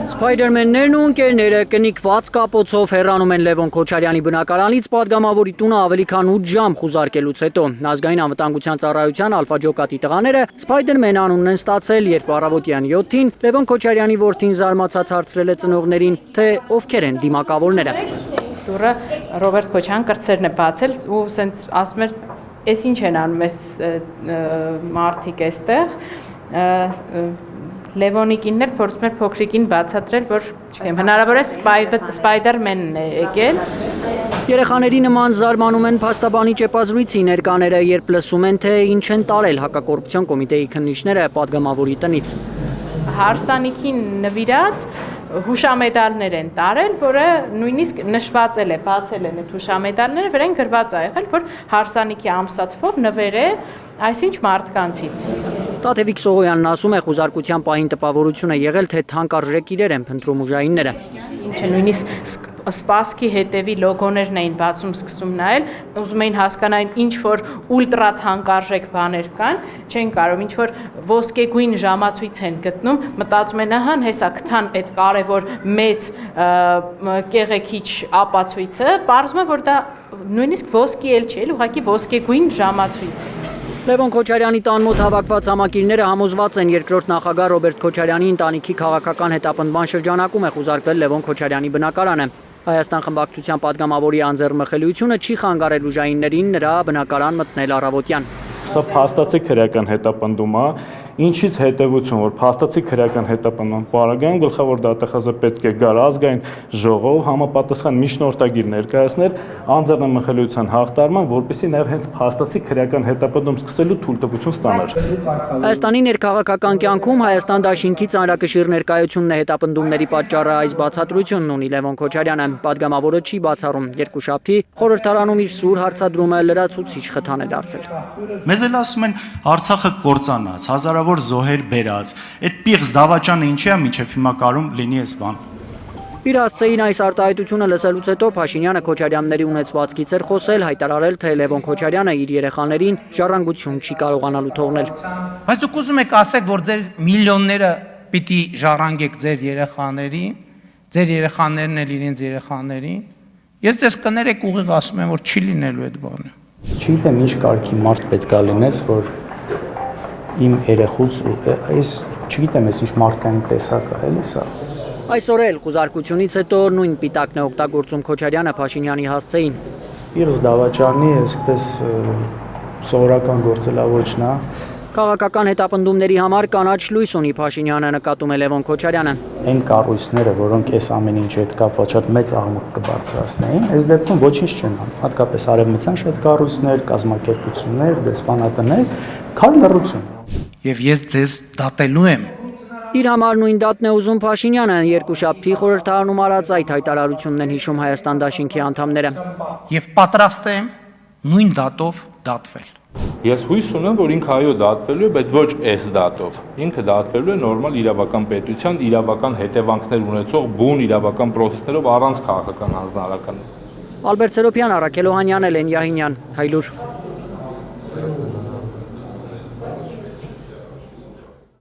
Սպայդերմեններն ու ընկերները կնիկված կապոցով հեռանում են Լևոն Քոչարյանի բնակարանից պատգամավորի տունը ավելի քան 8 ժամ խուզարկելուց հետո։ Ազգային անվտանգության ծառայության Ալֆա Ջոկատի տղաները Սպայդերմեն անունն են ստացել, երբ առավոտյան 7-ին Լևոն Քոչարյանի որդին զարմացած հարցրել է ծնողներին, թե ովքեր են դիմակավորները։ Դուրը Ռոբերտ Քոչարյան կրծերն է բացել ու սենց ասում էր, «Էս ինչ են անում էս մարդիկ էստեղ»։ Լևոնի կինն էր փորձում էր փոքրիկին բացատրել, որ չգիտեմ, հնարավոր է Սպայդերմենն է եկել։ Երեխաների նման զարմանում են փաստաբանի ճեպազրույցի ներկաները, երբ լսում են, թե ինչ են տարել հակակոռուպցիոն կոմիտեի քննիչները պատգամավորի տնից։ Հարսանիքին նվիրած հուշամեդալներ են տարել, որը նույնիսկ նշվածել է, բացել են այդ հուշամեդալները, վրան գրված է եղել, որ հարսանիքի ամսաթվով նվեր է այսինչ մարդկանցից։ Տաթևիկ Սողոյանն ասում է, խուզարկության պահին տպավորություն է եղել, թե թանկարժեք իրեր են փնտրում ուժայինները։ Ինչը նույնիսկ սպասքի հետևի լոգոներն էին բացում, սկսում նայել, ուզում էին հասկանալ ինչ որ ուլտրա թանկարժեք բաներ կան, չեն կարող, ինչ որ ոսկեգույն ժամացույց են գտնում, մտածում են, ահա, հեսա կթան այդ կարևոր մեծ կեղեքիչ ապացույցը, պարզվում է, որ դա նույնիսկ ոսկի էլ չէ, ուղղակի ոսկեգույն ժամացույց է։ Լևոն Քոչարյանի տան մոտ հավաքված համակիրները համոզված են, երկրորդ նախագահ Ռոբերտ Քոչարյանի ընտանիքի քաղաքական հետապնդման շրջանակում է խուզարկվել Լևոն Քոչարյանի բնակարանը։ Հայաստան խմբակցության պատգամավորի անձեռնմխելիությունը չի խանգարել ուժայիններին նրա բնակարան մտնել առավոտյան։ Սա փաստացի քրեական հետապնդում է, ինչից հետևություն, որ փաստացի քրեական հետապնդման պարագայում գլխավոր դատախազը պետք է գար ազգային ժողով համապատասխան միջնորդագիր ներկայացներ անձեռնմխելիության հաղթարման, որպեսզի նաև հենց փաստացի քրեական հետապնդում սկսելու թույլտվություն ստանար։ Հայաստանի ներքաղաքական կյանքում Հայաստան դաշինքի ծանրակշիռ ներկայությունն է հետապնդումների պատճառը, այս բացատրությունն ունի Լևոն Քոչարյանը, պատգամավորը չի բացառում, երկուշաբթի խորհրդարանում իր սուր հարցադրումը լրացուցիչ խթան է դարձել։ Մեզ էլ ասում են Արցախը կործանած, հազարավոր զոհեր բերած, այդ պիղծ դավաճանը ինչի է մինչև հիմա կարում լինի այս բան։ Իր հասցեին այս արտահայտությունը լսելուց հետո Փաշինյանը Քոչարյանների ունեցվածքից էր խոսել, հայտարարել, թե Լևոն Քոչարյանը իր երեխաներին ժառանգություն չի կարողանալու թողնել։ Բայց դուք ուզում եք ասեք, որ ձեր միլիոնները պիտի ժառանգեք ձեր երեխաներին, ձեր երեխաներն էլ իրենց երեխաներին։ Ես ձեզ կներեք ուղիղ ասում եմ, որ չի լինելու այդ բանը։ Չգիտեմ ինչ կարգի մարդ պետք է լինես, որ իմ երեխուց այս չգիտեմ ես ինչ մարդկային տեսակ է, էլի սա։ Այսօր էլ խուզարկությունից հետո նույն պիտակն է օգտագործում Քոչարյանը Փաշինյանի հասցեին։ Պիղծ դավաճանի այսպես սովորական գործելավոճն է։ Քաղաքական հետապնդումների համար կանաչ լույս ունի Փաշինյանը, նկատում է Լևոն Քոչարյանը։ Այն կառույցները, որոնք այս ամեն ինչի հետ կապված շատ մեծ աղմուկ կբարձրացնեին, այս դեպքում ոչինչ չեն անում։ Հատկապես արևմտյան շատ կառույցներ, կազմակերպություններ, դեսպանատներ, քար լռություն։ Եվ ես ձեզ դատելու եմ։ Իր համար նույն դատն է ուզում Փաշինյանը, երկուշաբթի խորհրդարանում արած այդ հայտարարությունն են հիշում Հայաստան դաշինքի անդամները։ Եվ պատրաստ եմ նույն դատով դատվել։ Ես հույս ունեմ, որ ինքը այո դատվելու է, բայց ոչ այս դատով։ Ինքը դատվելու է նորմալ իրավական պետության, իրավական հետևանքներ ունեցող բուն իրավական պրոցեսներով առանց քաղաքական հանձնարարական։ Ալբերտ Սերոբյան, Արաքել Օհանյան, Էլեն Յահինյան, Հայլուր։